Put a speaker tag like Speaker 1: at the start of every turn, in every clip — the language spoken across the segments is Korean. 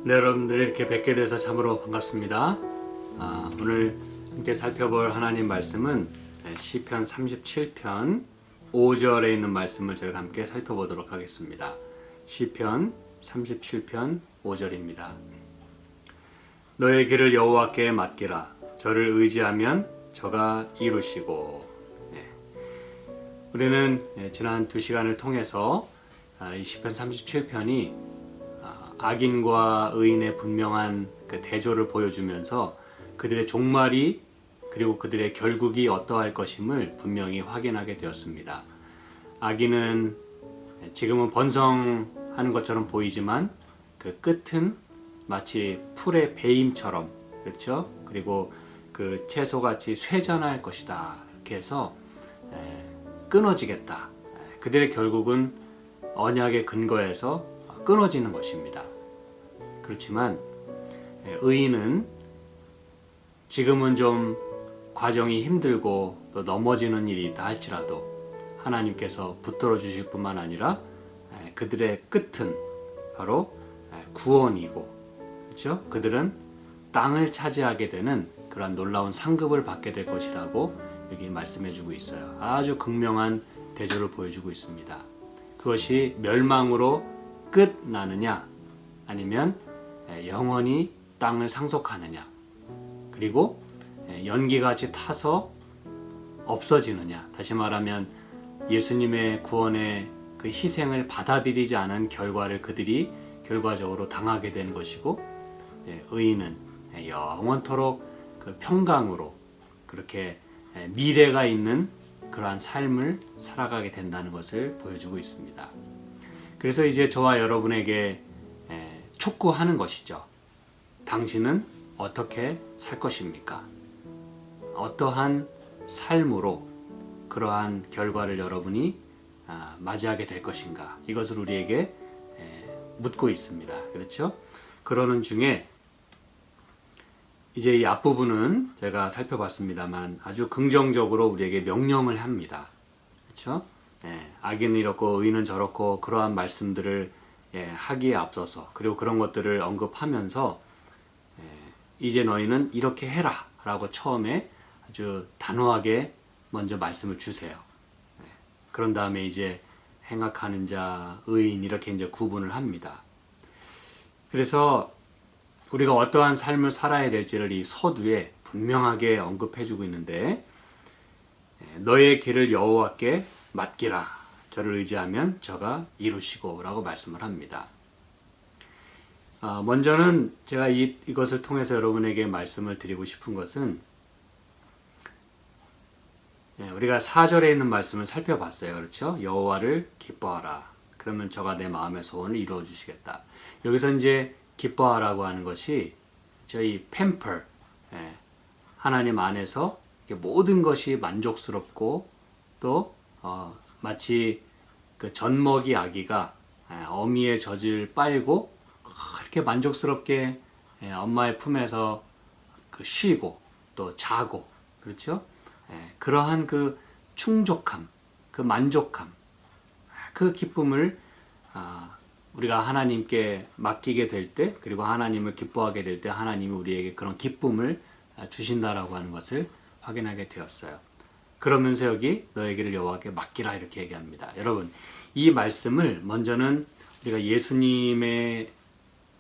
Speaker 1: 네, 여러분들 이렇게 뵙게 돼서 참으로 반갑습니다. 오늘 함께 살펴볼 하나님 말씀은 시편 37편 5절에 있는 말씀을 저희가 함께 살펴보도록 하겠습니다. 시편 37편 5절입니다. 너의 길을 여호와께 맡기라. 저를 의지하면 저가 이루시고. 우리는 지난 2시간을 통해서 이 시편 37편이 악인과 의인의 분명한 그 대조를 보여주면서 그들의 종말이 그리고 그들의 결국이 어떠할 것임을 분명히 확인하게 되었습니다. 악인은 지금은 번성하는 것처럼 보이지만 그 끝은 마치 풀의 배임처럼, 그렇죠? 그리고 그 채소같이 쇠잔할 것이다. 이렇게 해서 끊어지겠다. 그들의 결국은 언약의 근거에서 끊어지는 것입니다. 그렇지만 의인은 지금은 좀 과정이 힘들고 또 넘어지는 일이 있다 할지라도 하나님께서 붙들어 주실 뿐만 아니라 그들의 끝은 바로 구원이고, 그렇죠? 그들은 땅을 차지하게 되는 그러한 놀라운 상급을 받게 될 것이라고 여기 말씀해 주고 있어요. 아주 극명한 대조를 보여주고 있습니다. 그것이 멸망으로 끝나느냐 아니면 영원히 땅을 상속하느냐, 그리고 연기같이 타서 없어지느냐, 다시 말하면 예수님의 구원의 그 희생을 받아들이지 않은 결과를 그들이 결과적으로 당하게 되는 것이고, 의인은 영원토록 그 평강으로 그렇게 미래가 있는 그러한 삶을 살아가게 된다는 것을 보여주고 있습니다. 그래서 이제 저와 여러분에게 촉구하는 것이죠. 당신은 어떻게 살 것입니까? 어떠한 삶으로 그러한 결과를 여러분이 맞이하게 될 것인가? 이것을 우리에게 묻고 있습니다. 그렇죠? 그러는 중에 이제 이 앞부분은 제가 살펴봤습니다만 아주 긍정적으로 우리에게 명령을 합니다. 그렇죠? 악인은 이렇고 의인은 저렇고 그러한 말씀들을 하기에 앞서서, 그리고 그런 것들을 언급하면서 이제 너희는 이렇게 해라 라고 처음에 아주 단호하게 먼저 말씀을 주세요. 그런 다음에 이제 행악하는 자, 의인 이렇게 이제 구분을 합니다. 그래서 우리가 어떠한 삶을 살아야 될지를 이 서두에 분명하게 언급해주고 있는데, 너의 길을 여호와께 맡기라. 저를 의지하면 저가 이루시고 라고 말씀을 합니다. 먼저는 제가 이것을 통해서 여러분에게 말씀을 드리고 싶은 것은, 우리가 4절에 있는 말씀을 살펴봤어요. 그렇죠? 여호와를 기뻐하라. 그러면 저가 내 마음의 소원을 이루어 주시겠다. 여기서 이제 기뻐하라고 하는 것이 저희 팸펄, 하나님 안에서 모든 것이 만족스럽고 또 마치 그 젖먹이 아기가 어미의 젖을 빨고 그렇게 만족스럽게 엄마의 품에서 그 쉬고 또 자고, 그렇죠? 그러한 그 충족함, 그 만족함, 그 기쁨을 우리가 하나님께 맡기게 될 때, 그리고 하나님을 기뻐하게 될 때 하나님이 우리에게 그런 기쁨을 주신다라고 하는 것을 확인하게 되었어요. 그러면서 여기 너의 길을 여호와께 맡기라 이렇게 얘기합니다. 여러분, 이 말씀을 먼저는 우리가 예수님의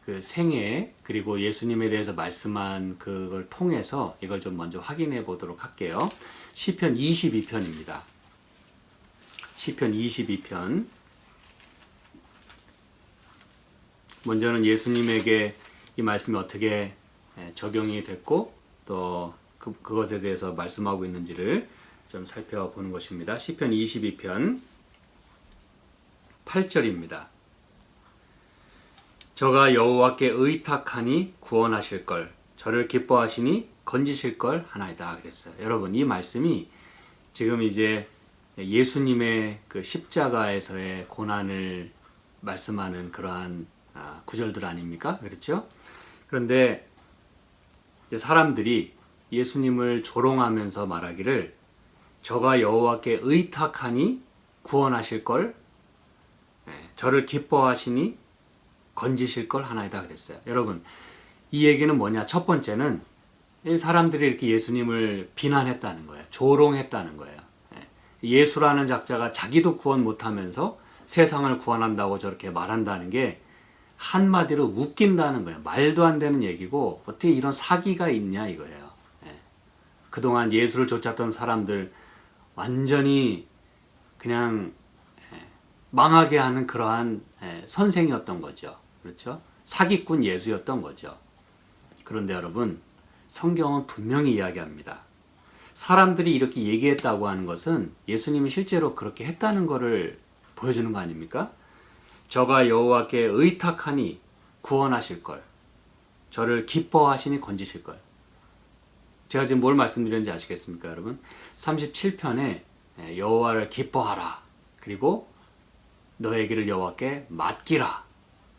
Speaker 1: 그 생애, 그리고 예수님에 대해서 말씀한 그걸 통해서 이걸 좀 먼저 확인해 보도록 할게요. 시편 22편입니다. 시편 22편. 먼저는 예수님에게 이 말씀이 어떻게 적용이 됐고 또 그것에 대해서 말씀하고 있는지를 좀 살펴보는 것입니다. 시편 22편 8절입니다. 저가 여호와께 의탁하니 구원하실 걸, 저를 기뻐하시니 건지실 걸 하나이다 그랬어요. 여러분, 이 말씀이 지금 이제 예수님의 그 십자가에서의 고난을 말씀하는 그러한 구절들 아닙니까? 그렇죠? 그런데 사람들이 예수님을 조롱하면서 말하기를 저가 여호와께 의탁하니 구원하실 걸, 저를 기뻐하시니 건지실 걸 하나이다 그랬어요. 여러분, 이 얘기는 뭐냐? 첫 번째는 이 사람들이 이렇게 예수님을 비난했다는 거예요. 조롱했다는 거예요. 예수라는 작자가 자기도 구원 못하면서 세상을 구원한다고 저렇게 말한다는 게 한마디로 웃긴다는 거예요. 말도 안 되는 얘기고 어떻게 이런 사기가 있냐 이거예요. 그동안 예수를 쫓았던 사람들 완전히 그냥 망하게 하는 그러한 선생이었던 거죠. 그렇죠? 사기꾼 예수였던 거죠. 그런데 여러분, 성경은 분명히 이야기합니다. 사람들이 이렇게 얘기했다고 하는 것은 예수님이 실제로 그렇게 했다는 것을 보여주는 거 아닙니까? 저가 여호와께 의탁하니 구원하실 걸, 저를 기뻐하시니 건지실 걸. 제가 지금 뭘 말씀드렸는지 아시겠습니까, 여러분? 37편에 여호와를 기뻐하라. 그리고 너의 길을 여호와께 맡기라.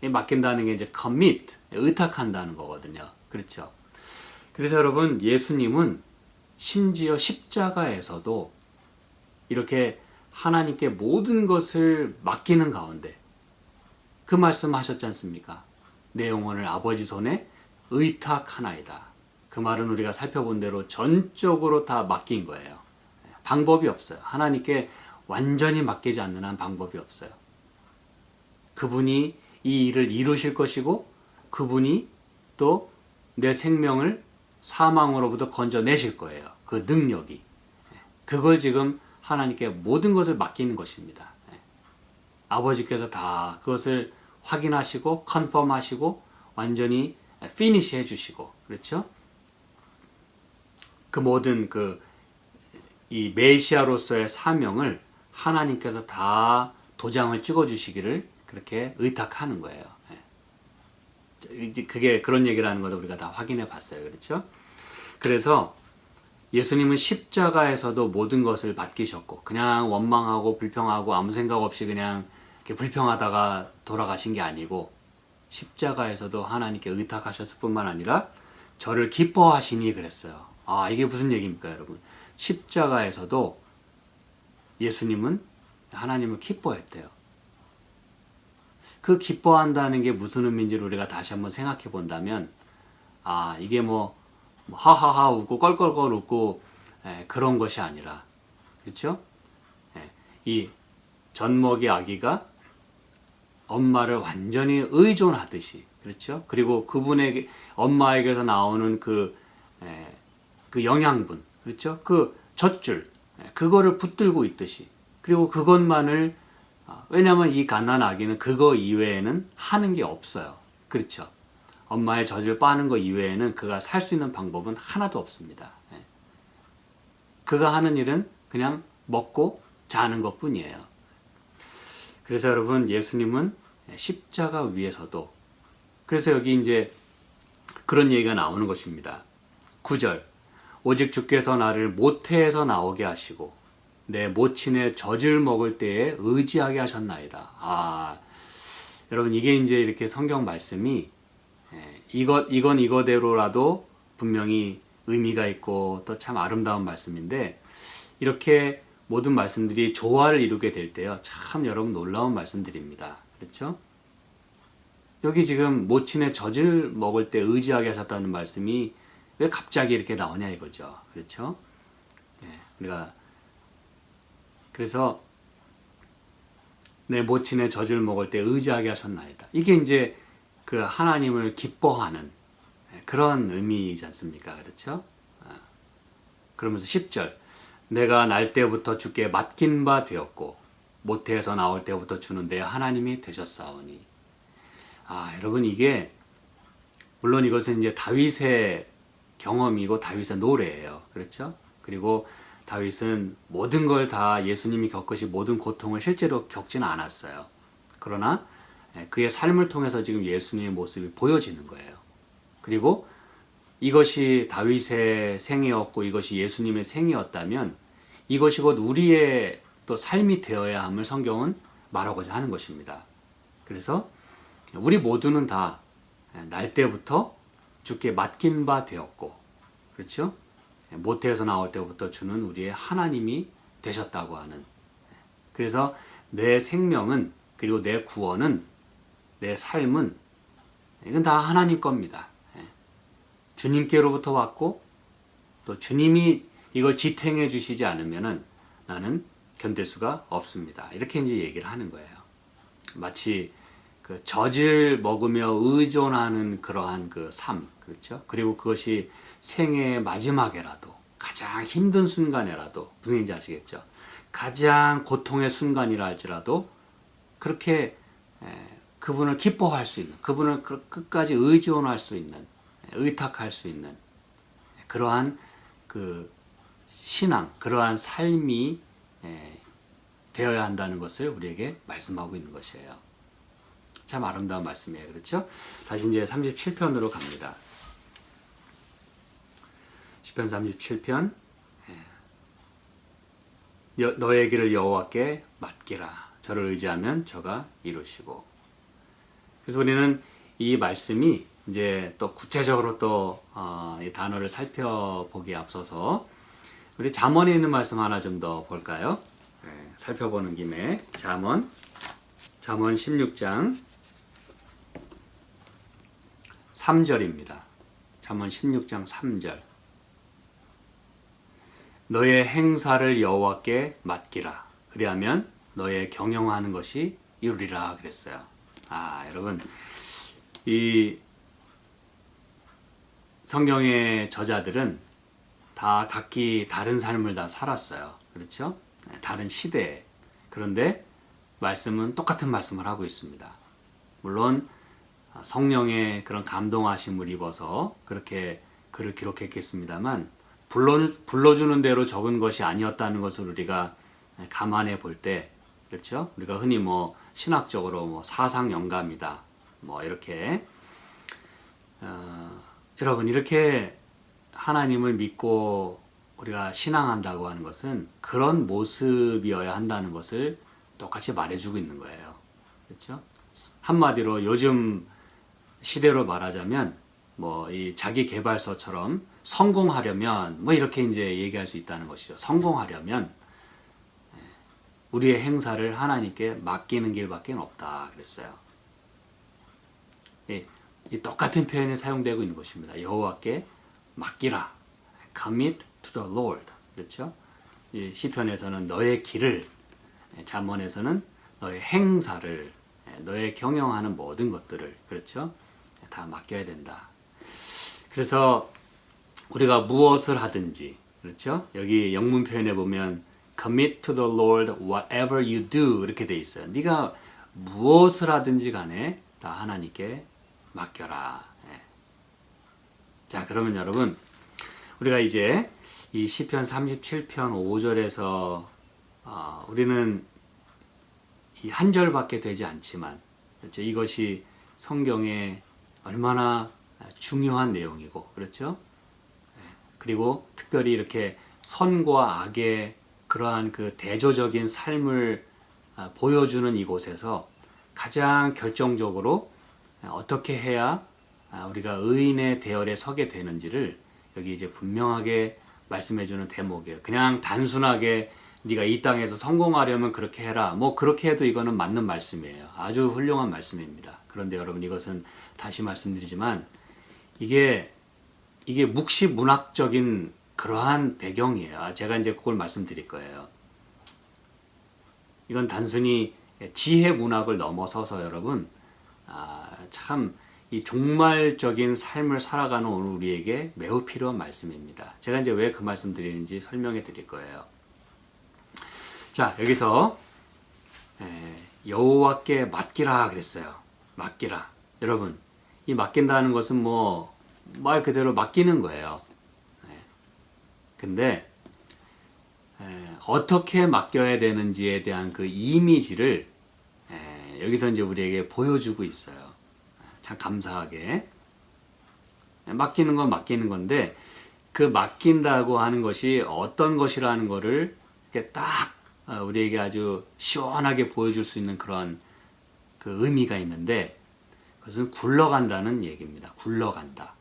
Speaker 1: 맡긴다는 게 이제 commit, 의탁한다는 거거든요. 그렇죠? 그래서 여러분, 예수님은 심지어 십자가에서도 이렇게 하나님께 모든 것을 맡기는 가운데 그 말씀 하셨지 않습니까? 내 영혼을 아버지 손에 의탁하나이다. 그 말은 우리가 살펴본 대로 전적으로 다 맡긴 거예요. 방법이 없어요. 하나님께 완전히 맡기지 않는 한 방법이 없어요. 그분이 이 일을 이루실 것이고 그분이 또 내 생명을 사망으로부터 건져내실 거예요. 그 능력이. 그걸 지금 하나님께 모든 것을 맡기는 것입니다. 아버지께서 다 그것을 확인하시고 컨펌 하시고 완전히 피니시 해주시고, 그렇죠? 그 모든 이 메시아로서의 사명을 하나님께서 다 도장을 찍어주시기를 그렇게 의탁하는 거예요. 이제 그게 그런 얘기를 하는 것도 우리가 다 확인해 봤어요. 그렇죠? 그래서 예수님은 십자가에서도 모든 것을 맡기셨고 그냥 원망하고 불평하고 아무 생각 없이 그냥 이렇게 불평하다가 돌아가신 게 아니고 십자가에서도 하나님께 의탁하셨을 뿐만 아니라 저를 기뻐하시니 그랬어요. 아, 이게 무슨 얘기입니까, 여러분? 십자가에서도 예수님은 하나님을 기뻐했대요. 그 기뻐한다는 게 무슨 의미인지를 우리가 다시 한번 생각해 본다면, 아, 이게 뭐 하하하 웃고 껄껄껄 웃고 그런 것이 아니라, 그렇죠? 이 젖먹이 아기가 엄마를 완전히 의존하듯이, 그렇죠? 그리고 그분에게 엄마에게서 나오는 그 영양분, 그렇죠? 그 젖줄, 그거를 붙들고 있듯이, 그리고 그것만을 왜냐하면 이 갓난 아기는 그거 이외에는 하는 게 없어요. 그렇죠? 엄마의 젖을 빠는 거 이외에는 그가 살 수 있는 방법은 하나도 없습니다. 그가 하는 일은 그냥 먹고 자는 것 뿐이에요. 그래서 여러분, 예수님은 십자가 위에서도, 그래서 여기 이제 그런 얘기가 나오는 것입니다. 9절, 오직 주께서 나를 모태에서 나오게 하시고 내 모친의 젖을 먹을 때에 의지하게 하셨나이다. 아, 여러분, 이게 이제 이렇게 성경 말씀이 이건 이거대로라도 분명히 의미가 있고 또 참 아름다운 말씀인데, 이렇게 모든 말씀들이 조화를 이루게 될 때요, 참 여러분 놀라운 말씀들입니다. 그렇죠? 여기 지금 모친의 젖을 먹을 때 의지하게 하셨다는 말씀이 왜 갑자기 이렇게 나오냐 이거죠. 그렇죠? 우리가 그래서 내 모친의 젖을 먹을 때 의지하게 하셨나이다. 이게 이제 그 하나님을 기뻐하는 그런 의미이지 않습니까? 그렇죠? 그러면서 10절, 내가 날 때부터 주께 맡긴 바 되었고 모태에서 나올 때부터 주는 내 하나님이 되셨사오니. 아, 여러분, 이게 물론 이것은 이제 다윗의 경험이고 다윗의 노래예요. 그렇죠? 그리고 다윗은 모든 걸 다 예수님이 겪으신 모든 고통을 실제로 겪지는 않았어요. 그러나 그의 삶을 통해서 지금 예수님의 모습이 보여지는 거예요. 그리고 이것이 다윗의 생이었고 이것이 예수님의 생이었다면 이것이 곧 우리의 또 삶이 되어야 함을 성경은 말하고자 하는 것입니다. 그래서 우리 모두는 다 날 때부터 주께 맡긴 바 되었고, 그렇죠? 모태에서 나올 때부터 주는 우리의 하나님이 되셨다고 하는. 그래서 내 생명은, 그리고 내 구원은, 내 삶은 이건 다 하나님 겁니다. 주님께로부터 왔고 또 주님이 이걸 지탱해 주시지 않으면은 나는 견딜 수가 없습니다. 이렇게 이제 얘기를 하는 거예요. 마치 그 젖을 먹으며 의존하는 그러한 그 삶, 그렇죠? 그리고 그것이 생애의 마지막에라도 가장 힘든 순간에라도 무슨 얘기인지 아시겠죠? 가장 고통의 순간이라 할지라도 그렇게 그분을 기뻐할 수 있는, 그분을 끝까지 의존할 수 있는, 의탁할 수 있는 그러한 그 신앙, 그러한 삶이 되어야 한다는 것을 우리에게 말씀하고 있는 것이에요. 참 아름다운 말씀이에요. 그렇죠? 다시 이제 37편으로 갑니다. 시편 37편. 너의 길을 여호와께 맡기라. 저를 의지하면 저가 이루시고. 그래서 우리는 이 말씀이 이제 또 구체적으로 또 이 단어를 살펴보기에 앞서서 우리 잠언에 있는 말씀 하나 좀 더 볼까요? 살펴보는 김에 잠언 16장 3절입니다. 잠언 16장 3절. 너의 행사를 여호와께 맡기라. 그리하면 너의 경영하는 것이 이루리라 그랬어요. 여러분, 이 성경의 저자들은 다 각기 다른 삶을 다 살았어요. 그렇죠? 다른 시대에. 그런데 말씀은 똑같은 말씀을 하고 있습니다. 물론 성령의 그런 감동하심을 입어서 그렇게 글을 기록했겠습니다만 불러주는 대로 적은 것이 아니었다는 것을 우리가 감안해 볼 때, 그렇죠? 우리가 흔히 뭐 신학적으로 뭐 사상 영감이다, 뭐 이렇게 여러분 이렇게 하나님을 믿고 우리가 신앙한다고 하는 것은 그런 모습이어야 한다는 것을 똑같이 말해주고 있는 거예요. 그렇죠? 한마디로 요즘 시대로 말하자면 뭐 이 자기 개발서처럼 성공하려면 뭐 이렇게 이제 얘기할 수 있다는 것이죠. 성공하려면 우리의 행사를 하나님께 맡기는 길밖에 없다 그랬어요. 이 똑같은 표현이 사용되고 있는 것입니다. 여호와께 맡기라. Commit to the Lord. 그렇죠? 이 시편에서는 너의 길을, 잠언에서는 너의 행사를, 너의 경영하는 모든 것들을, 그렇죠? 다 맡겨야 된다. 그래서 우리가 무엇을 하든지, 그렇죠? 여기 영문 표현에 보면 Commit to the Lord whatever you do 이렇게 돼 있어요. 네가 무엇을 하든지 간에 다 하나님께 맡겨라. 자, 그러면 여러분 우리가 이제 이 시편 37편 5절에서 우리는 이 한 절밖에 되지 않지만 그렇죠? 이것이 성경에 얼마나 중요한 내용이고 그렇죠? 그리고 특별히 이렇게 선과 악의 그러한 그 대조적인 삶을 보여주는 이곳에서 가장 결정적으로 어떻게 해야 우리가 의인의 대열에 서게 되는지를 여기 이제 분명하게 말씀해주는 대목이에요. 그냥 단순하게 네가 이 땅에서 성공하려면 그렇게 해라. 뭐 그렇게 해도 이거는 맞는 말씀이에요. 아주 훌륭한 말씀입니다. 그런데 여러분 이것은 다시 말씀드리지만 이게 묵시문학적인 그러한 배경이에요. 제가 이제 그걸 말씀드릴 거예요. 이건 단순히 지혜 문학을 넘어서서 여러분 참 이 종말적인 삶을 살아가는 오늘 우리에게 매우 필요한 말씀입니다. 제가 이제 왜 그 말씀 드리는지 설명해 드릴 거예요. 자, 여기서 여호와께 맡기라 그랬어요. 맡기라. 여러분, 이 맡긴다는 것은 뭐 말 그대로 맡기는 거예요. 근데 어떻게 맡겨야 되는지에 대한 그 이미지를 여기서 이제 우리에게 보여주고 있어요. 참 감사하게. 맡기는 건 맡기는 건데 그 맡긴다고 하는 것이 어떤 것이라는 거를 이렇게 딱 우리에게 아주 시원하게 보여줄 수 있는 그런 그 의미가 있는데 그것은 굴러간다는 얘기입니다. 굴러간다.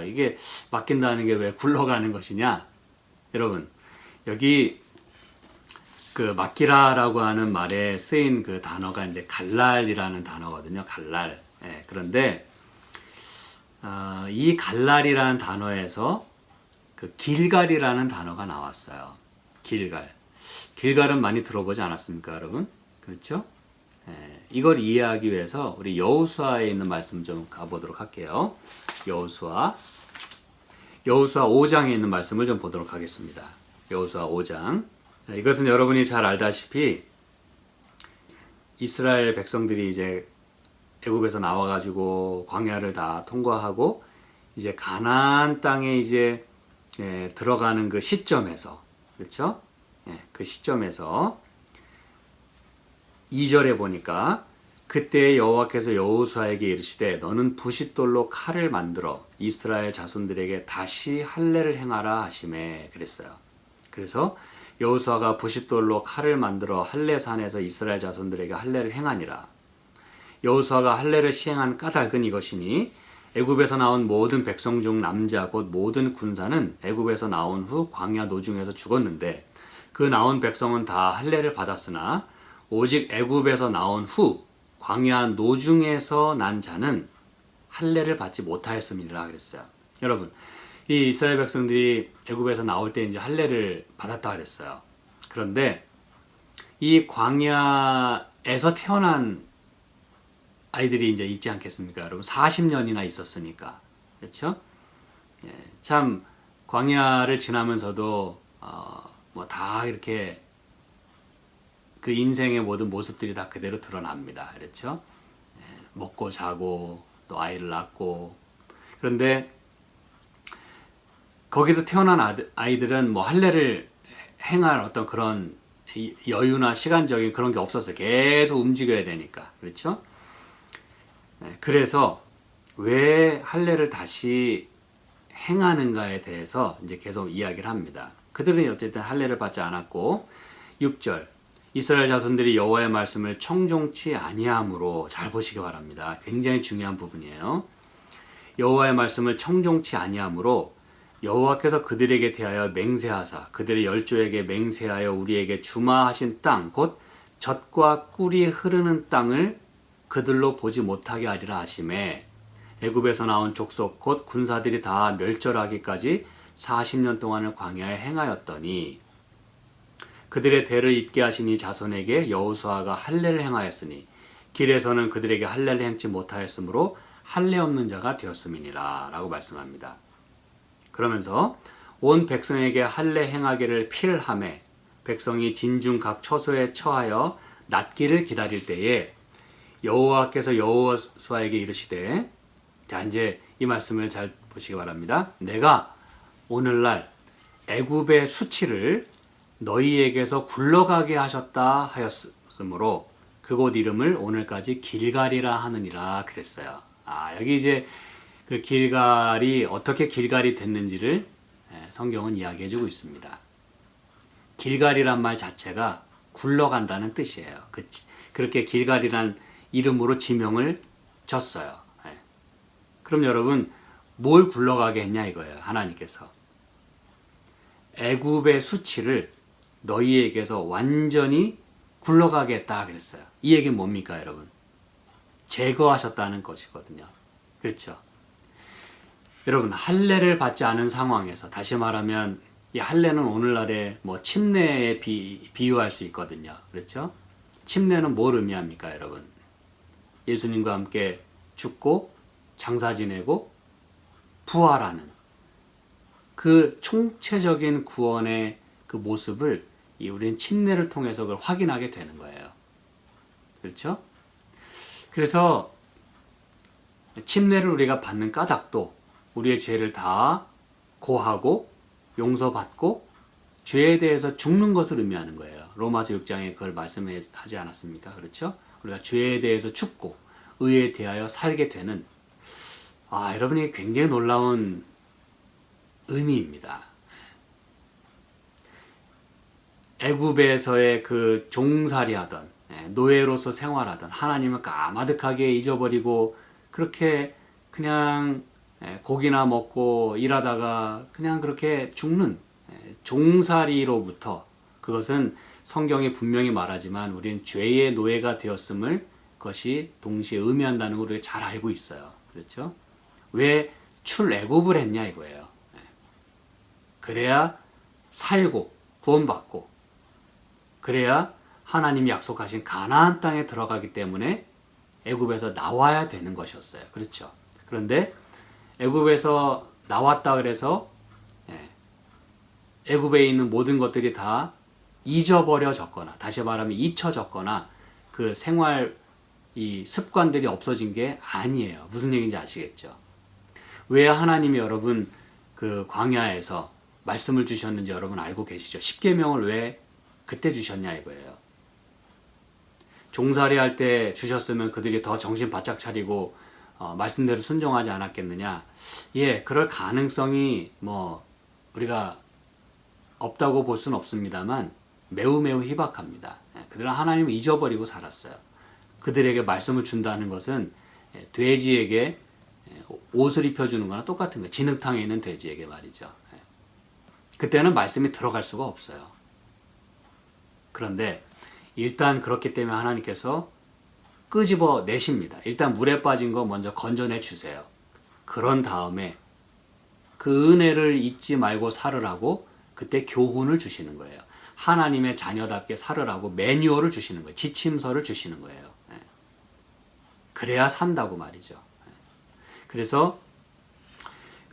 Speaker 1: 이게 맡긴다는 게 왜 굴러가는 것이냐? 여러분, 여기 그 막기라라고 하는 말에 쓰인 그 단어가 이제 갈랄이라는 단어거든요. 갈랄. 예, 그런데 이 갈랄이라는 단어에서 그 길갈이라는 단어가 나왔어요. 길갈. 길갈은 많이 들어보지 않았습니까, 여러분? 그렇죠? 예, 이걸 이해하기 위해서 우리 여호수아에 있는 말씀 좀 가보도록 할게요. 여호수아 5장에 있는 말씀을 좀 보도록 하겠습니다. 여호수아 5장. 자, 이것은 여러분이 잘 알다시피 이스라엘 백성들이 이제 애굽에서 나와가지고 광야를 다 통과하고 이제 가나안 땅에 이제 들어가는 그 시점에서, 그렇죠? 그 시점에서 2절에 보니까 그때 여호와께서 여호수아에게 이르시되 너는 부싯돌로 칼을 만들어 이스라엘 자손들에게 다시 할례를 행하라 하시매 그랬어요. 그래서 여호수아가 부싯돌로 칼을 만들어 할례산에서 이스라엘 자손들에게 할례를 행하니라. 여호수아가 할례를 시행한 까닭은 이것이니 애굽에서 나온 모든 백성 중 남자 곧 모든 군사는 애굽에서 나온 후 광야 노중에서 죽었는데 그 나온 백성은 다 할례를 받았으나 오직 애굽에서 나온 후 광야 노중에서 난 자는 할례를 받지 못하였음이라 그랬어요. 여러분, 이 이스라엘 백성들이 애굽에서 나올 때 이제 할례를 받았다 그랬어요. 그런데 이 광야에서 태어난 아이들이 이제 있지 않겠습니까? 여러분 40년이나 있었으니까. 그렇죠? 예, 참 광야를 지나면서도 뭐 다 이렇게 그 인생의 모든 모습들이 다 그대로 드러납니다. 그렇죠? 예, 먹고 자고 또 아이를 낳고. 그런데 거기서 태어난 아이들은 뭐 할례를 행할 어떤 그런 여유나 시간적인 그런 게 없었어요. 계속 움직여야 되니까. 그렇죠? 그래서 왜 할례를 다시 행하는가에 대해서 이제 계속 이야기를 합니다. 그들은 어쨌든 할례를 받지 않았고 6절 이스라엘 자손들이 여호와의 말씀을 청종치 아니함으로 잘 보시기 바랍니다. 굉장히 중요한 부분이에요. 여호와의 말씀을 청종치 아니함으로 여호와께서 그들에게 대하여 맹세하사 그들의 열조에게 맹세하여 우리에게 주마하신 땅 곧 젖과 꿀이 흐르는 땅을 그들로 보지 못하게 하리라 하시매 애굽에서 나온 족속 곧 군사들이 다 멸절하기까지 40년 동안을 광야에 행하였더니 그들의 대를 잇게 하시니 자손에게 여호수아가 할례를 행하였으니 길에서는 그들에게 할례를 행치 못하였으므로 할례 없는 자가 되었음이니라 라고 말씀합니다. 그러면서 온 백성에게 할례 행하기를 필하매 백성이 진중 각 처소에 처하여 낫기를 기다릴 때에 여호와께서 여호수아에게 이르시되 자 이제 이 말씀을 잘 보시기 바랍니다. 내가 오늘날 애굽의 수치를 너희에게서 굴러가게 하셨다 하였으므로 그곳 이름을 오늘까지 길갈이라 하느니라 그랬어요. 여기 이제 그 길갈이 어떻게 길갈이 됐는지를 성경은 이야기해주고 있습니다. 길갈이란 말 자체가 굴러간다는 뜻이에요. 그렇게 길갈이란 이름으로 지명을 줬어요. 그럼 여러분 뭘 굴러가게 했냐 이거예요. 하나님께서 애굽의 수치를 너희에게서 완전히 굴러가게 했다 그랬어요. 이 얘기는 뭡니까 여러분? 제거하셨다는 것이거든요. 그렇죠? 여러분 할례를 받지 않은 상황에서 다시 말하면 이 할례는 오늘날의 뭐 침례에 비유할 수 있거든요. 그렇죠? 침례는 뭘 의미합니까 여러분? 예수님과 함께 죽고 장사 지내고 부활하는 그 총체적인 구원의 그 모습을 우리는 침례를 통해서 그걸 확인하게 되는 거예요. 그렇죠? 그래서 침례를 우리가 받는 까닭도 우리의 죄를 다 고하고 용서받고 죄에 대해서 죽는 것을 의미하는 거예요. 로마서 6장에 그걸 말씀하지 않았습니까? 그렇죠? 우리가 죄에 대해서 죽고 의에 대하여 살게 되는 여러분이 굉장히 놀라운 의미입니다. 애굽에서의 그 종살이하던 노예로서 생활하던 하나님을 까마득하게 잊어버리고 그렇게 그냥 고기나 먹고 일하다가 그냥 그렇게 죽는 종살이로부터 그것은 성경이 분명히 말하지만 우리는 죄의 노예가 되었음을 그것이 동시에 의미한다는 걸 우리가 잘 알고 있어요. 그렇죠? 왜 출애굽을 했냐 이거예요. 그래야 살고 구원받고 그래야 하나님이 약속하신 가나안 땅에 들어가기 때문에 애굽에서 나와야 되는 것이었어요. 그렇죠? 그런데 애굽에서 나왔다 그래서 애굽에 있는 모든 것들이 다 잊어버려졌거나 다시 말하면 잊혀졌거나 그 생활 이 습관들이 없어진 게 아니에요. 무슨 얘기인지 아시겠죠? 왜 하나님이 여러분 그 광야에서 말씀을 주셨는지 여러분 알고 계시죠? 십계명을 왜 그때 주셨냐 이거예요. 종살이 할 때 주셨으면 그들이 더 정신 바짝 차리고 말씀대로 순종하지 않았겠느냐? 예, 그럴 가능성이 뭐 우리가 없다고 볼 수는 없습니다만 매우 희박합니다. 그들은 하나님을 잊어버리고 살았어요. 그들에게 말씀을 준다는 것은 돼지에게 옷을 입혀주는 거나 똑같은 거예요. 진흙탕에 있는 돼지에게 말이죠. 그때는 말씀이 들어갈 수가 없어요. 그런데 일단 그렇기 때문에 하나님께서 끄집어 내십니다. 일단 물에 빠진 거 먼저 건져내 주세요. 그런 다음에 그 은혜를 잊지 말고 살으라고 그때 교훈을 주시는 거예요. 하나님의 자녀답게 살으라고 매뉴얼을 주시는 거예요. 지침서를 주시는 거예요. 그래야 산다고 말이죠. 그래서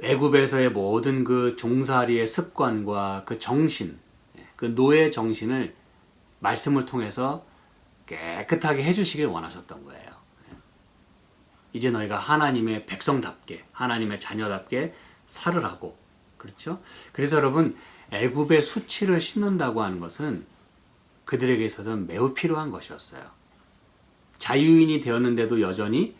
Speaker 1: 애굽에서의 모든 그 종살이의 습관과 그 정신, 그 노예 정신을 말씀을 통해서 깨끗하게 해주시길 원하셨던 거예요. 이제 너희가 하나님의 백성답게, 하나님의 자녀답게 살으라고. 그렇죠? 그래서 여러분, 애굽의 수치를 씻는다고 하는 것은 그들에게 있어서는 매우 필요한 것이었어요. 자유인이 되었는데도 여전히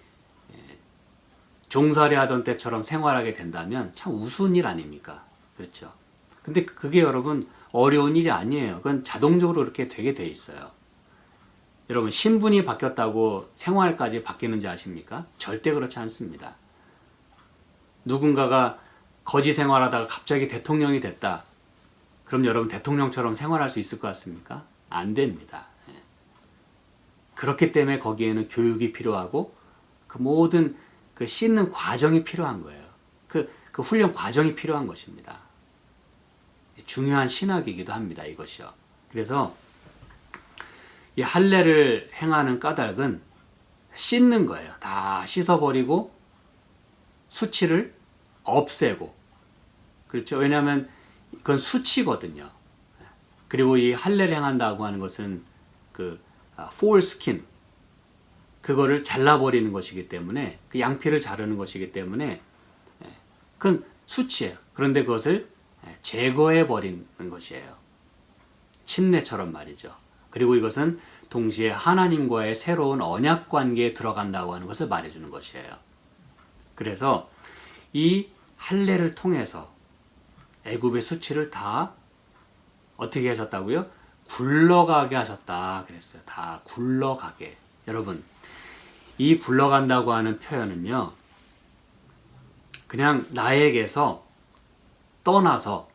Speaker 1: 종살이 하던 때처럼 생활하게 된다면 참 우스운 일 아닙니까? 그렇죠? 근데 그게 여러분 어려운 일이 아니에요. 그건 자동적으로 그렇게 되게 돼 있어요. 여러분 신분이 바뀌었다고 생활까지 바뀌는지 아십니까? 절대 그렇지 않습니다. 누군가가 거지 생활하다가 갑자기 대통령이 됐다. 그럼 여러분 대통령처럼 생활할 수 있을 것 같습니까? 안 됩니다. 그렇기 때문에 거기에는 교육이 필요하고 그 모든 그 씻는 과정이 필요한 거예요. 그 훈련 과정이 필요한 것입니다. 중요한 신학이기도 합니다. 이것이요. 그래서 이 할례를 행하는 까닭은 씻는 거예요. 다 씻어버리고 수치를 없애고 그렇죠. 왜냐하면 그건 수치거든요. 그리고 이 할례를 행한다고 하는 것은 그 foreskin 그거를 잘라버리는 것이기 때문에 그 양피를 자르는 것이기 때문에 그건 수치예요. 그런데 그것을 제거해버리는 것이에요. 침례처럼 말이죠. 그리고 이것은 동시에 하나님과의 새로운 언약 관계에 들어간다고 하는 것을 말해주는 것이에요. 그래서 이 할례를 통해서 애굽의 수치를 다 어떻게 하셨다고요? 굴러가게 하셨다 그랬어요. 다 굴러가게. 여러분 이 굴러간다고 하는 표현은요 그냥 나에게서 떠나서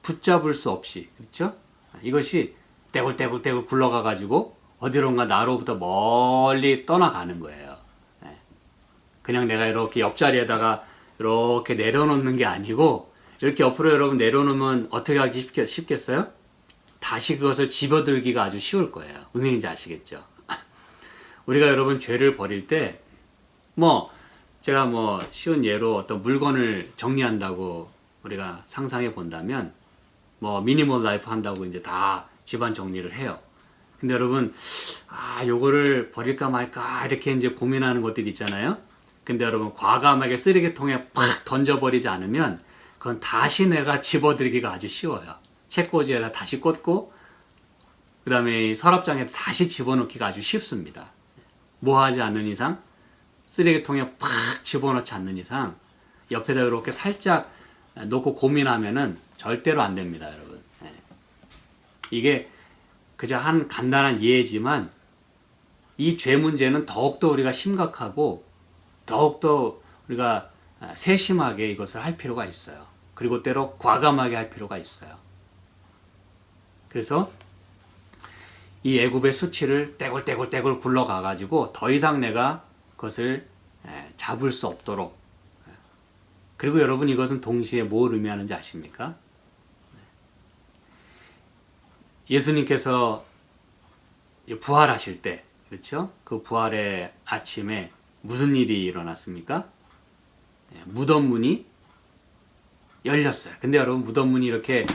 Speaker 1: 붙잡을 수 없이 그렇죠? 이것이 떼굴떼굴 굴러가 가지고 어디론가 나로부터 멀리 떠나가는 거예요. 그냥 내가 이렇게 옆자리에다가 이렇게 내려놓는 게 아니고 이렇게 옆으로 여러분 내려놓으면 어떻게 하기 쉽겠어요? 다시 그것을 집어들기가 아주 쉬울 거예요. 무슨 얘기인지 아시겠죠? 우리가 여러분 죄를 버릴 때 제가 쉬운 예로 어떤 물건을 정리한다고 우리가 상상해 본다면 미니멀 라이프 한다고 이제 다 집안 정리를 해요. 근데 여러분 요거를 버릴까 말까 이렇게 이제 고민하는 것들이 있잖아요. 근데 여러분 과감하게 쓰레기통에 팍 던져버리지 않으면 그건 다시 내가 집어들기가 아주 쉬워요. 책꽂이에다 다시 꽂고 그 다음에 서랍장에 다시 집어넣기가 아주 쉽습니다. 뭐 하지 않는 이상 쓰레기통에 팍 집어넣지 않는 이상 옆에다 이렇게 살짝 놓고 고민하면은 절대로 안 됩니다, 여러분. 이게 그저 한 간단한 예지만 이 죄 문제는 더욱더 우리가 심각하고 더욱더 우리가 세심하게 이것을 할 필요가 있어요. 그리고 때로 과감하게 할 필요가 있어요. 그래서 이 애굽의 수치를 떼굴떼굴 굴러가 가지고 더 이상 내가 그것을 잡을 수 없도록. 그리고 여러분, 이것은 동시에 뭘 의미하는지 아십니까? 예수님께서 부활하실 때, 그렇죠? 그 부활의 아침에 무슨 일이 일어났습니까? 무덤 문이 열렸어요. 근데 여러분, 무덤 문이 이렇게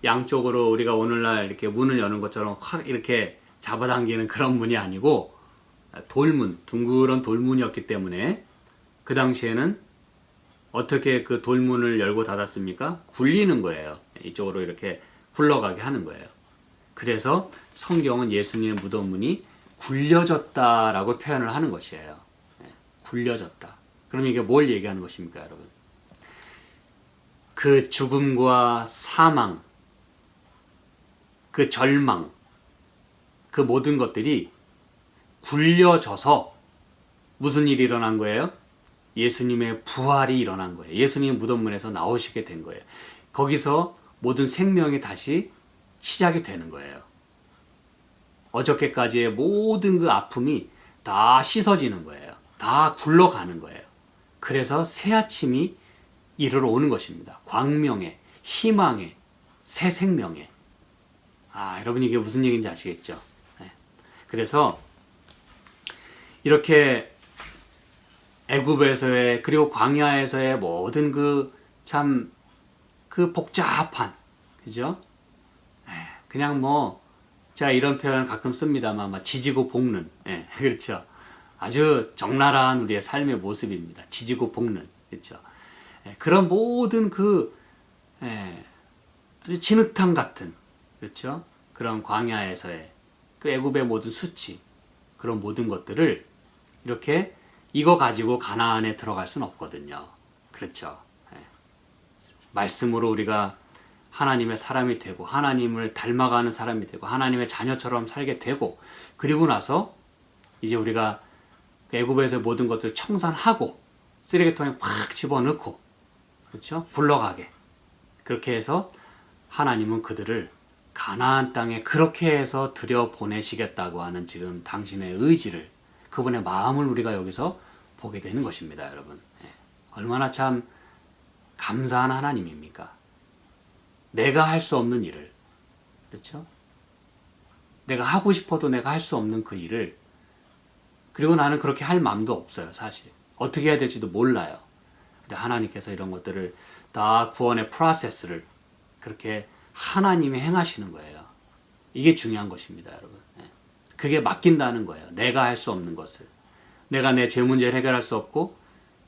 Speaker 1: 양쪽으로 우리가 오늘날 이렇게 문을 여는 것처럼 확 이렇게 잡아당기는 그런 문이 아니고 돌문, 둥그런 돌문이었기 때문에 그 당시에는 어떻게 그 돌문을 열고 닫았습니까? 굴리는 거예요. 이쪽으로 이렇게 굴러가게 하는 거예요. 그래서 성경은 예수님의 무덤 문이 굴려졌다라고 표현을 하는 것이에요. 굴려졌다. 그럼 이게 뭘 얘기하는 것입니까, 여러분? 그 죽음과 사망, 그 절망, 그 모든 것들이 굴려져서 무슨 일이 일어난 거예요? 예수님의 부활이 일어난 거예요. 예수님 무덤문에서 나오시게 된 거예요. 거기서 모든 생명이 다시 시작이 되는 거예요. 어저께까지의 모든 그 아픔이 다 씻어지는 거예요. 다 굴러가는 거예요. 그래서 새 아침이 이르러 오는 것입니다. 광명의, 희망의, 새 생명의. 여러분, 이게 무슨 얘기인지 아시겠죠? 그래서 이렇게 애굽에서의, 그리고 광야에서의 모든 그 참 그 복잡한, 그죠? 그냥 제가 이런 표현을 가끔 씁니다만 지지고 볶는, 그렇죠? 아주 적나라한 우리의 삶의 모습입니다. 지지고 볶는, 그렇죠? 그런 모든 아주 진흙탕 같은, 그렇죠? 그런 광야에서의 그 애굽의 모든 수치, 그런 모든 것들을 이렇게 이거 가지고 가나안에 들어갈 수는 없거든요. 그렇죠? 말씀으로 우리가 하나님의 사람이 되고 하나님을 닮아가는 사람이 되고 하나님의 자녀처럼 살게 되고, 그리고 나서 이제 우리가 애굽에서의 모든 것들을 청산하고 쓰레기통에 팍 집어넣고, 그렇죠? 굴러가게. 그렇게 해서 하나님은 그들을 가나안 땅에 그렇게 해서 들여보내시겠다고 하는 지금 당신의 의지를, 그분의 마음을 우리가 여기서 보게 되는 것입니다, 여러분. 얼마나 참 감사한 하나님입니까? 내가 할 수 없는 일을, 그렇죠? 내가 하고 싶어도 내가 할 수 없는 그 일을, 그리고 나는 그렇게 할 마음도 없어요, 사실. 어떻게 해야 될지도 몰라요. 근데 하나님께서 이런 것들을 다 구원의 프로세스를 그렇게 하나님이 행하시는 거예요. 이게 중요한 것입니다, 여러분. 그게 맡긴다는 거예요. 내가 할 수 없는 것을. 내가 내 죄 문제를 해결할 수 없고,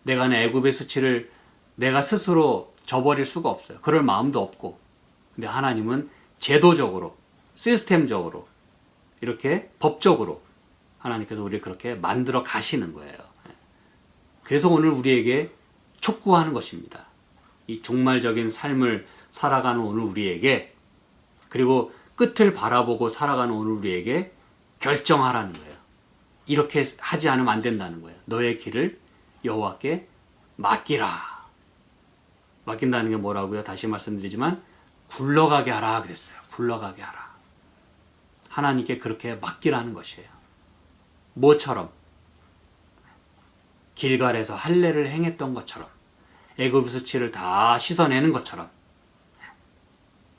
Speaker 1: 내가 내 애굽의 수치를 내가 스스로 저버릴 수가 없어요. 그럴 마음도 없고. 근데 하나님은 제도적으로, 시스템적으로, 이렇게 법적으로 하나님께서 우리를 그렇게 만들어 가시는 거예요. 그래서 오늘 우리에게 촉구하는 것입니다. 이 종말적인 삶을 살아가는 오늘 우리에게, 그리고 끝을 바라보고 살아가는 오늘 우리에게 결정하라는 거예요. 이렇게 하지 않으면 안 된다는 거예요. 너의 길을 여호와께 맡기라. 맡긴다는 게 뭐라고요? 다시 말씀드리지만 굴러가게 하라 그랬어요. 굴러가게 하라. 하나님께 그렇게 맡기라는 것이에요. 뭐처럼? 길갈에서 할례를 행했던 것처럼, 애굽 수치를 다 씻어내는 것처럼,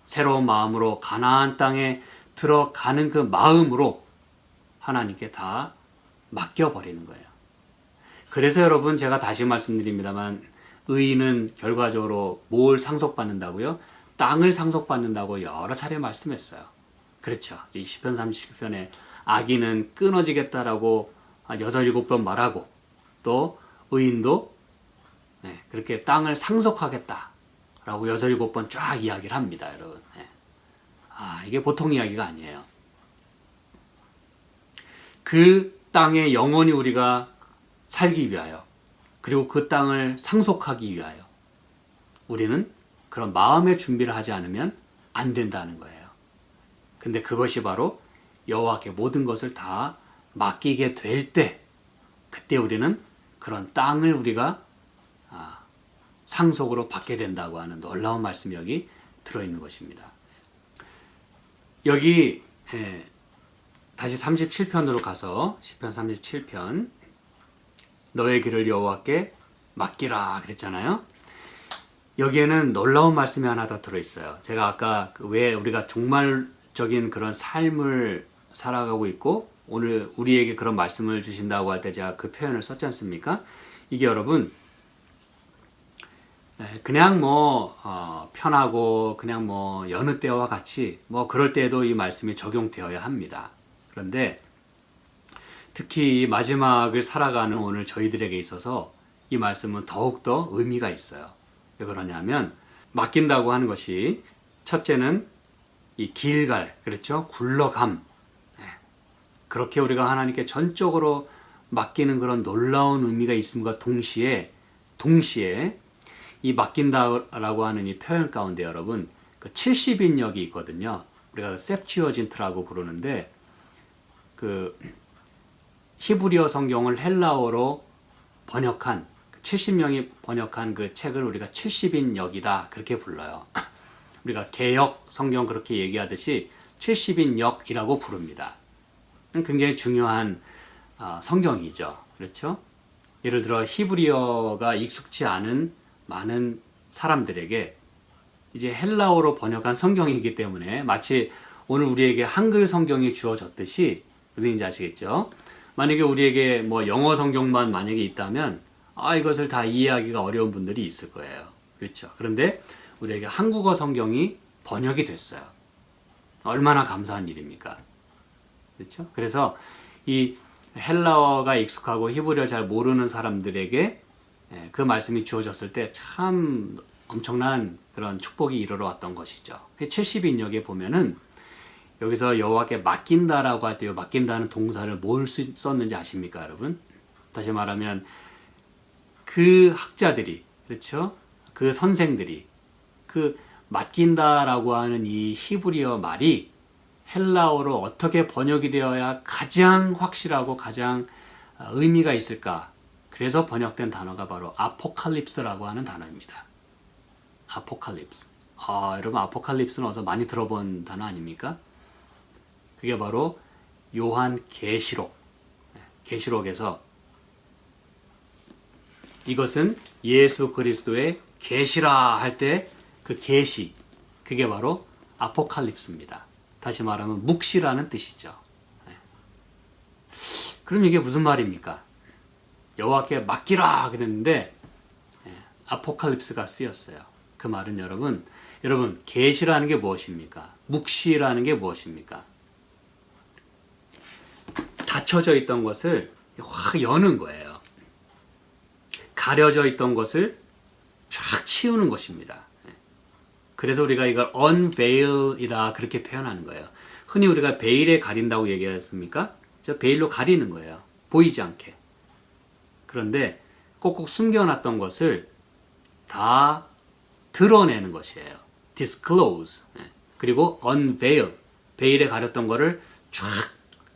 Speaker 1: 새로운 마음으로 가나안 땅에 들어가는 그 마음으로 하나님께 다 맡겨버리는 거예요. 그래서 여러분, 제가 다시 말씀드립니다만 의인은 결과적으로 뭘 상속받는다고요? 땅을 상속받는다고 여러 차례 말씀했어요. 그렇죠. 이 시편 37편에 악인은 끊어지겠다라고 6, 7번 말하고, 또 의인도 그렇게 땅을 상속하겠다라고 6, 7번 쫙 이야기를 합니다, 여러분. 이게 보통 이야기가 아니에요. 그 땅에 영원히 우리가 살기 위하여, 그리고 그 땅을 상속하기 위하여 우리는 그런 마음의 준비를 하지 않으면 안 된다는 거예요. 근데 그것이 바로 여호와께 모든 것을 다 맡기게 될 때, 그때 우리는 그런 땅을 우리가 상속으로 받게 된다고 하는 놀라운 말씀이 여기 들어있는 것입니다. 여기 다시 37편으로 가서 시편 37편 너의 길을 여호와께 맡기라 그랬잖아요. 여기에는 놀라운 말씀이 하나 더 들어있어요. 제가 아까 왜 우리가 종말적인 그런 삶을 살아가고 있고 오늘 우리에게 그런 말씀을 주신다고 할 때 제가 그 표현을 썼지 않습니까? 이게 여러분 그냥 편하고 그냥 여느 때와 같이 그럴 때에도 이 말씀이 적용되어야 합니다. 그런데 특히 이 마지막을 살아가는 오늘 저희들에게 있어서 이 말씀은 더욱더 의미가 있어요. 왜 그러냐면 맡긴다고 하는 것이 첫째는 이 길갈, 그렇죠? 굴러감. 그렇게 우리가 하나님께 전적으로 맡기는 그런 놀라운 의미가 있음과 동시에 이 맡긴다라고 하는 이 표현 가운데 여러분 그 70인역이 있거든요. 우리가 셉치어진트라고 부르는데 그 히브리어 성경을 헬라어로 번역한 70명이 번역한 그 책을 우리가 70인역이다 그렇게 불러요. 우리가 개역 성경 그렇게 얘기하듯이 70인역이라고 부릅니다. 굉장히 중요한 성경이죠. 그렇죠? 예를 들어 히브리어가 익숙치 않은 많은 사람들에게 이제 헬라어로 번역한 성경이기 때문에 마치 오늘 우리에게 한글 성경이 주어졌듯이 무슨 얘기인지 아시겠죠? 만약에 우리에게 영어 성경만 만약에 있다면 이것을 다 이해하기가 어려운 분들이 있을 거예요. 그렇죠? 그런데 우리에게 한국어 성경이 번역이 됐어요. 얼마나 감사한 일입니까? 그렇죠? 그래서 이 헬라어가 익숙하고 히브리어를 잘 모르는 사람들에게 그 말씀이 주어졌을 때 참 엄청난 그런 축복이 이르러 왔던 것이죠. 70인역에 보면은 여기서 여호와께 맡긴다라고 할 때 맡긴다는 동사를 뭘 썼는지 아십니까, 여러분? 다시 말하면 그 학자들이, 그렇죠? 그 선생들이 그 맡긴다라고 하는 이 히브리어 말이 헬라어로 어떻게 번역이 되어야 가장 확실하고 가장 의미가 있을까? 그래서 번역된 단어가 바로 아포칼립스라고 하는 단어입니다. 아포칼립스. 여러분 아포칼립스는 어서 많이 들어본 단어 아닙니까? 그게 바로 요한 계시록. 계시록에서 이것은 예수 그리스도의 계시라 할 때 그 계시, 그게 바로 아포칼립스입니다. 다시 말하면 묵시라는 뜻이죠. 그럼 이게 무슨 말입니까? 여호와께 맡기라 그랬는데 아포칼립스가 쓰였어요. 그 말은 여러분 계시라는 게 무엇입니까? 묵시라는 게 무엇입니까? 닫혀져 있던 것을 확 여는 거예요. 가려져 있던 것을 쫙 치우는 것입니다. 그래서 우리가 이걸 unveil이다 그렇게 표현하는 거예요. 흔히 우리가 베일에 가린다고 얘기했습니까? 저 베일로 가리는 거예요. 보이지 않게. 그런데 꼭꼭 숨겨놨던 것을 다 드러내는 것이에요. disclose. 그리고 unveil. 베일에 가렸던 거를 쫙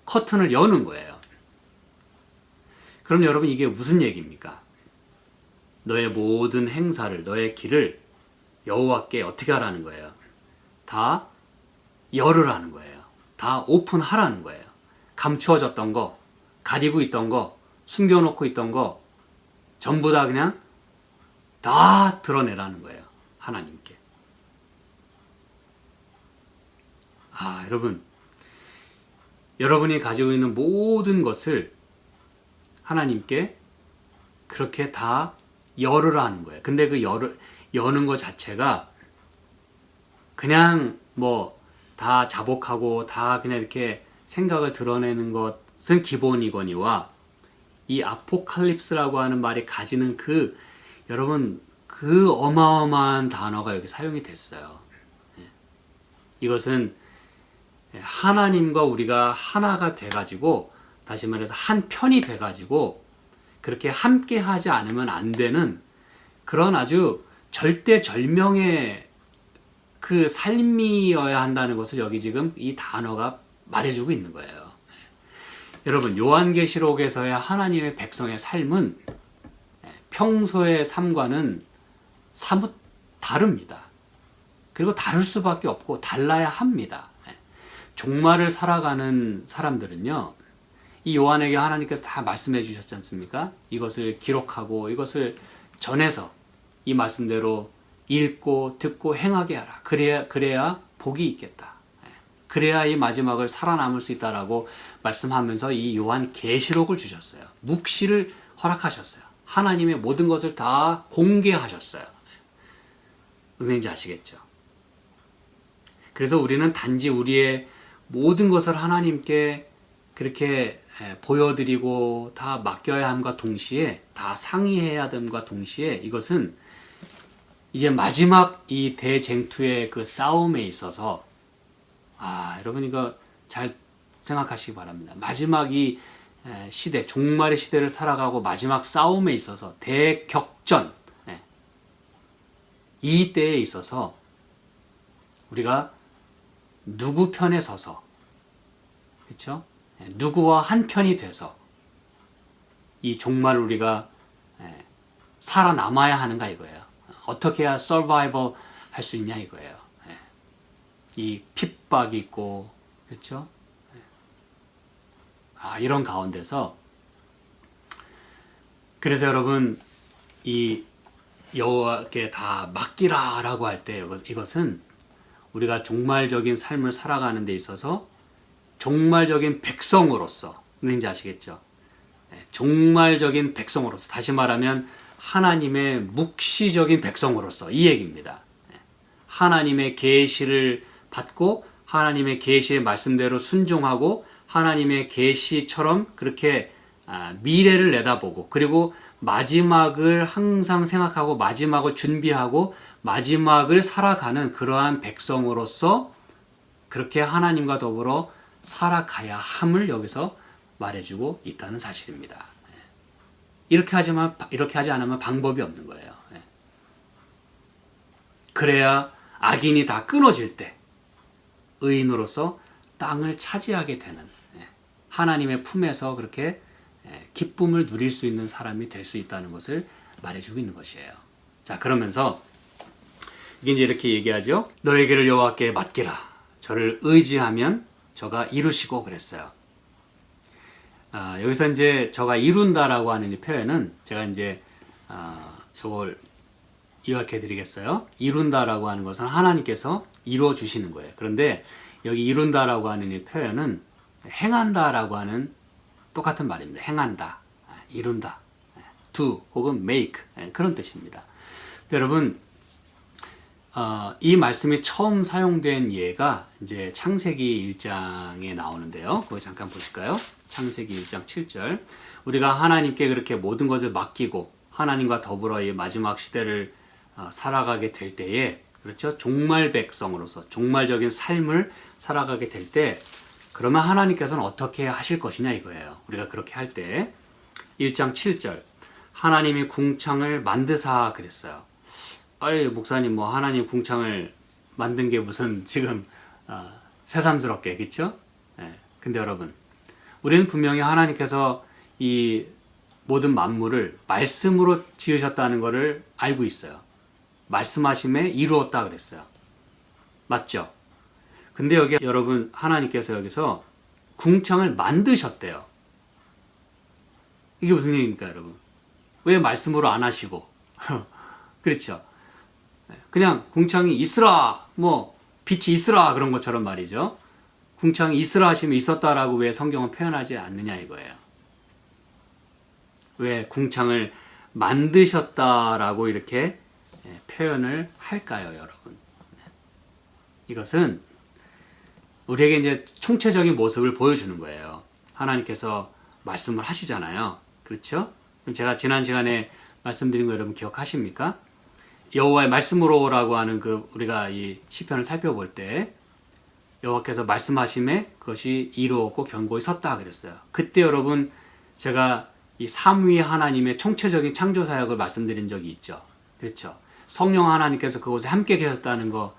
Speaker 1: 커튼을 여는 거예요. 그럼 여러분 이게 무슨 얘기입니까? 너의 모든 행사를, 너의 길을 여호와께 어떻게 하라는 거예요? 다 열으라는 거예요. 다 오픈하라는 거예요. 감추어졌던 거, 가리고 있던 거, 숨겨놓고 있던 거 전부 다 그냥 다 드러내라는 거예요. 하나님께. 여러분, 여러분이 가지고 있는 모든 것을 하나님께 그렇게 다 열으라는 거예요. 근데 그 여는 것 자체가 그냥 다 자복하고 다 그냥 이렇게 생각을 드러내는 것은 기본이거니와 이 아포칼립스라고 하는 말이 가지는 여러분 그 어마어마한 단어가 여기 사용이 됐어요. 이것은 하나님과 우리가 하나가 돼가지고 다시 말해서 한 편이 돼가지고 그렇게 함께 하지 않으면 안 되는 그런 아주 절대절명의 그 삶이어야 한다는 것을 여기 지금 이 단어가 말해주고 있는 거예요. 여러분 요한계시록에서의 하나님의 백성의 삶은 평소의 삶과는 사뭇 다릅니다. 그리고 다를 수밖에 없고 달라야 합니다. 종말을 살아가는 사람들은요, 이 요한에게 하나님께서 다 말씀해 주셨지 않습니까? 이것을 기록하고 이것을 전해서 이 말씀대로 읽고 듣고 행하게 하라. 그래야 복이 있겠다. 그래야 이 마지막을 살아남을 수 있다라고 말씀하면서 이 요한 계시록을 주셨어요. 묵시를 허락하셨어요. 하나님의 모든 것을 다 공개하셨어요. 무슨 얘기인지 아시겠죠? 그래서 우리는 단지 우리의 모든 것을 하나님께 그렇게 보여드리고 다 맡겨야 함과 동시에, 다 상의해야 됨과 동시에, 이것은 이제 마지막 이 대쟁투의 그 싸움에 있어서, 여러분 이거 잘 생각하시기 바랍니다. 마지막 이 시대, 종말의 시대를 살아가고 마지막 싸움에 있어서, 대격전, 이 때에 있어서 우리가 누구 편에 서서, 그렇죠? 누구와 한 편이 돼서 이 종말을 우리가 살아남아야 하는가 이거예요. 어떻게 해야 서바이벌 할 수 있냐 이거예요. 이 핍박이 있고, 그렇죠? 이런 가운데서, 그래서 여러분 이 여호와께 다 맡기라라고 할 때 이것은 우리가 종말적인 삶을 살아가는 데 있어서 종말적인 백성으로서, 뭔지 아시겠죠? 종말적인 백성으로서, 다시 말하면 하나님의 묵시적인 백성으로서, 이 얘기입니다. 하나님의 계시를 받고 하나님의 계시의 말씀대로 순종하고 하나님의 계시처럼 그렇게 미래를 내다보고, 그리고 마지막을 항상 생각하고 마지막을 준비하고 마지막을 살아가는 그러한 백성으로서 그렇게 하나님과 더불어 살아가야 함을 여기서 말해주고 있다는 사실입니다. 이렇게 하지 않으면 방법이 없는 거예요. 그래야 악인이 다 끊어질 때 의인으로서 땅을 차지하게 되는, 하나님의 품에서 그렇게 기쁨을 누릴 수 있는 사람이 될 수 있다는 것을 말해주고 있는 것이에요. 자, 그러면서 이게 이제 이렇게 얘기하죠. 너에게를 여호와께 맡기라. 저를 의지하면 저가 이루시고 그랬어요. 여기서 이제 저가 이룬다라고 하는 이 표현은 제가 이제 이걸 요약해 드리겠어요. 이룬다라고 하는 것은 하나님께서 이루어 주시는 거예요. 그런데 여기 이룬다라고 하는 이 표현은 행한다라고 하는 똑같은 말입니다. 행한다, 이룬다, do 혹은 make, 그런 뜻입니다. 여러분, 이 말씀이 처음 사용된 예가 이제 창세기 1장에 나오는데요. 그거 잠깐 보실까요? 창세기 1장 7절. 우리가 하나님께 그렇게 모든 것을 맡기고 하나님과 더불어 이 마지막 시대를 살아가게 될 때에, 그렇죠? 종말 백성으로서 종말적인 삶을 살아가게 될 때, 그러면 하나님께서는 어떻게 하실 것이냐 이거예요. 우리가 그렇게 할 때 1장 7절 하나님이 궁창을 만드사 그랬어요. 목사님 뭐 하나님 궁창을 만든 게 무슨 지금 새삼스럽게, 그렇죠? 근데 여러분, 우리는 분명히 하나님께서 이 모든 만물을 말씀으로 지으셨다는 것을 알고 있어요. 말씀하심에 이루었다 그랬어요. 맞죠? 근데 여기 여러분, 하나님께서 여기서 궁창을 만드셨대요. 이게 무슨 얘기입니까, 여러분? 왜 말씀으로 안 하시고? 그렇죠? 그냥 궁창이 있으라, 뭐 빛이 있으라 그런 것처럼 말이죠. 궁창이 있으라 하시면 있었다라고 왜 성경은 표현하지 않느냐 이거예요. 왜 궁창을 만드셨다라고 이렇게 표현을 할까요, 여러분? 이것은 우리에게 이제 총체적인 모습을 보여주는 거예요. 하나님께서 말씀을 하시잖아요. 그렇죠? 그럼 제가 지난 시간에 말씀드린 거 여러분 기억하십니까? 여호와의 말씀으로라고 하는 우리가 이 시편을 살펴볼 때 여호와께서 말씀하심에 그것이 이루었고 견고히 섰다 그랬어요. 그때 여러분 제가 이 삼위 하나님의 총체적인 창조 사역을 말씀드린 적이 있죠. 그렇죠? 성령 하나님께서 그곳에 함께 계셨다는 거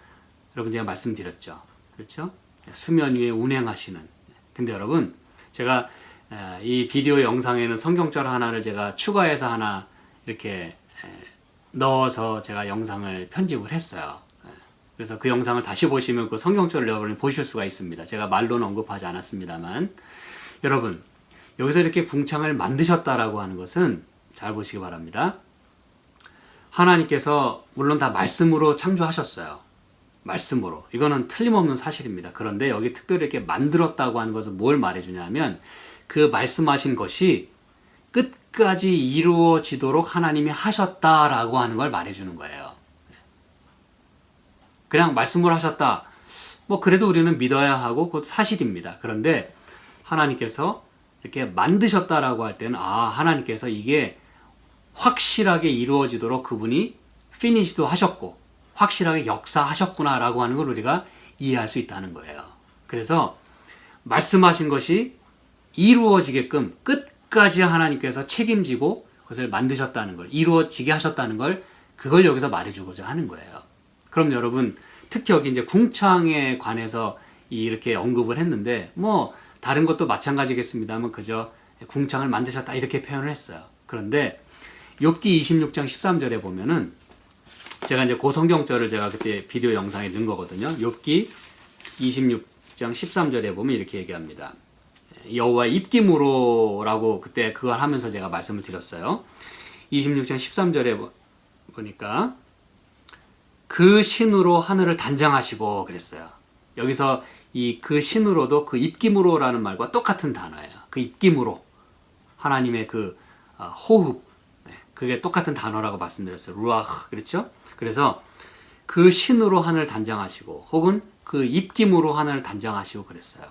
Speaker 1: 여러분 제가 말씀드렸죠. 그렇죠? 수면 위에 운행하시는. 근데 여러분, 제가 이 비디오 영상에는 성경절 하나를 제가 추가해서 하나 이렇게 넣어서 제가 영상을 편집을 했어요. 그래서 그 영상을 다시 보시면 그 성경절을 여러분이 보실 수가 있습니다. 제가 말로는 언급하지 않았습니다만, 여러분 여기서 이렇게 궁창을 만드셨다라고 하는 것은 잘 보시기 바랍니다. 하나님께서 물론 다 말씀으로 창조하셨어요. 말씀으로. 이거는 틀림없는 사실입니다. 그런데 여기 특별히 이렇게 만들었다고 하는 것은 뭘 말해주냐면, 그 말씀하신 것이 끝까지 이루어지도록 하나님이 하셨다라고 하는 걸 말해주는 거예요. 그냥 말씀을 하셨다. 뭐 그래도 우리는 믿어야 하고 그것 사실입니다. 그런데 하나님께서 이렇게 만드셨다라고 할 때는 하나님께서 이게 확실하게 이루어지도록 그분이 피니시도 하셨고 확실하게 역사하셨구나라고 하는 걸 우리가 이해할 수 있다는 거예요. 그래서 말씀하신 것이 이루어지게끔 끝까지 하나님께서 책임지고 그것을 만드셨다는 걸, 이루어지게 하셨다는 걸, 그걸 여기서 말해주고자 하는 거예요. 그럼 여러분, 특히 여기 이제 궁창에 관해서 이렇게 언급을 했는데, 뭐 다른 것도 마찬가지겠습니다만 그저 궁창을 만드셨다 이렇게 표현을 했어요. 그런데 욥기 26장 13절에 보면은, 제가 이제 그 성경절을 제가 그때 비디오 영상에 넣은 거거든요. 욥기 26장 13절에 보면 이렇게 얘기합니다. 여호와의 입김으로라고 그때 그걸 하면서 제가 말씀을 드렸어요. 26장 13절에 보니까 그 신으로 하늘을 단장하시고 그랬어요. 여기서 이 그 신으로도 그 입김으로라는 말과 똑같은 단어예요. 그 입김으로 하나님의 그 호흡, 그게 똑같은 단어라고 말씀드렸어요. 루아흐, 그렇죠? 그래서 그 신으로 하늘을 단장하시고 혹은 그 입김으로 하늘을 단장하시고 그랬어요.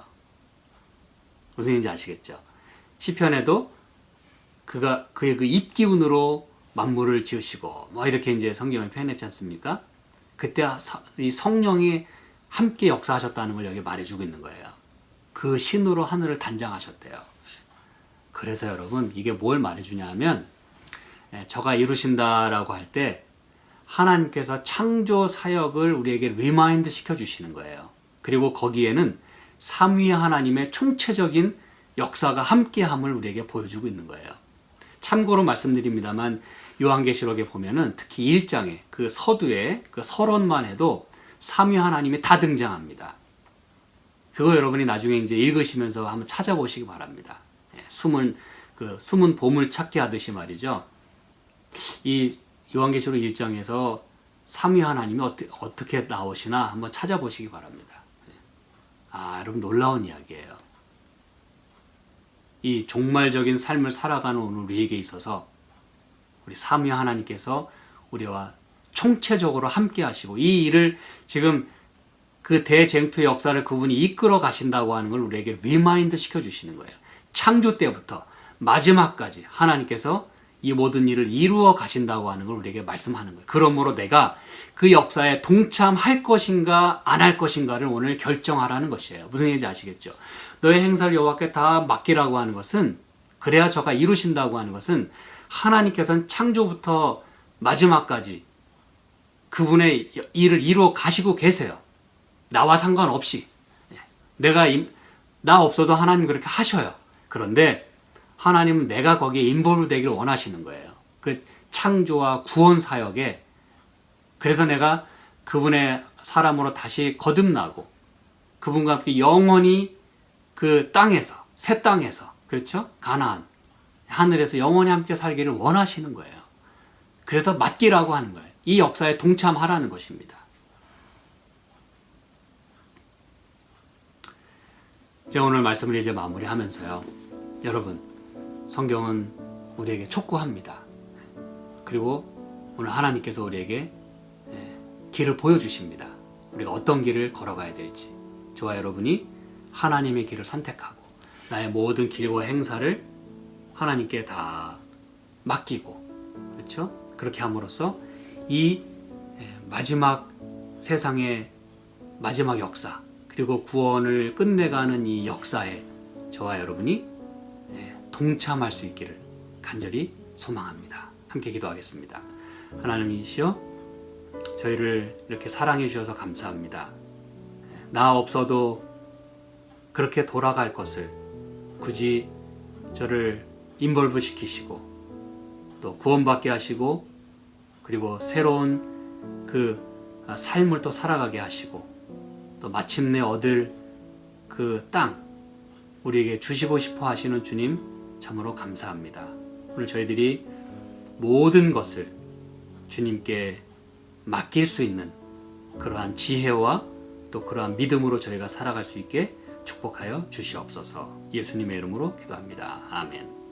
Speaker 1: 무슨 얘기인지 아시겠죠? 시편에도 그의 그 입기운으로 만물을 지으시고 뭐 이렇게 이제 성경에 표현했지 않습니까? 그때 이 성령이 함께 역사하셨다는 걸 여기 말해주고 있는 거예요. 그 신으로 하늘을 단장하셨대요. 그래서 여러분, 이게 뭘 말해주냐면, 저가 이루신다라고 할 때 하나님께서 창조 사역을 우리에게 리마인드 시켜주시는 거예요. 그리고 거기에는 삼위 하나님의 총체적인 역사가 함께함을 우리에게 보여주고 있는 거예요. 참고로 말씀드립니다만, 요한계시록에 보면은 특히 1장에 그 서두에 그 서론만 해도 삼위 하나님이 다 등장합니다. 그거 여러분이 나중에 이제 읽으시면서 한번 찾아보시기 바랍니다. 숨은 보물 찾기 하듯이 말이죠. 이 요한계시록 1장에서 삼위 하나님이 어떻게 나오시나 한번 찾아보시기 바랍니다. 여러분, 놀라운 이야기예요. 이 종말적인 삶을 살아가는 오늘 우리에게 있어서 우리 삼위 하나님께서 우리와 총체적으로 함께 하시고 이 일을 지금 그 대쟁투의 역사를 그분이 이끌어 가신다고 하는 걸 우리에게 리마인드 시켜주시는 거예요. 창조 때부터 마지막까지 하나님께서 이 모든 일을 이루어 가신다고 하는 걸 우리에게 말씀하는 거예요. 그러므로 내가 그 역사에 동참할 것인가 안 할 것인가를 오늘 결정하라는 것이에요. 무슨 얘기인지 아시겠죠? 너의 행사를 여호와께 다 맡기라고 하는 것은, 그래야 저가 이루신다고 하는 것은 하나님께서는 창조부터 마지막까지 그분의 일을 이루어 가시고 계세요. 나와 상관없이. 나 없어도 하나님 그렇게 하셔요. 그런데 하나님은 내가 거기에 인볼브 되기를 원하시는 거예요. 그 창조와 구원 사역에. 그래서 내가 그분의 사람으로 다시 거듭나고 그분과 함께 영원히 그 땅에서, 새 땅에서, 그렇죠? 가나안, 하늘에서 영원히 함께 살기를 원하시는 거예요. 그래서 맡기라고 하는 거예요. 이 역사에 동참하라는 것입니다. 제가 오늘 말씀을 이제 마무리하면서요, 여러분, 성경은 우리에게 촉구합니다. 그리고 오늘 하나님께서 우리에게 길을 보여주십니다. 우리가 어떤 길을 걸어가야 될지. 저와 여러분이 하나님의 길을 선택하고 나의 모든 길과 행사를 하나님께 다 맡기고, 그렇죠? 그렇게 함으로써 이 마지막 세상의 마지막 역사, 그리고 구원을 끝내가는 이 역사에 저와 여러분이 동참할 수 있기를 간절히 소망합니다. 함께 기도하겠습니다. 하나님이시여, 저희를 이렇게 사랑해 주셔서 감사합니다. 나 없어도 그렇게 돌아갈 것을 굳이 저를 인볼브 시키시고 또 구원받게 하시고, 그리고 새로운 그 삶을 또 살아가게 하시고 또 마침내 얻을 그 땅 우리에게 주시고 싶어 하시는 주님 참으로 감사합니다. 오늘 저희들이 모든 것을 주님께 맡길 수 있는 그러한 지혜와 또 그러한 믿음으로 저희가 살아갈 수 있게 축복하여 주시옵소서. 예수님의 이름으로 기도합니다. 아멘.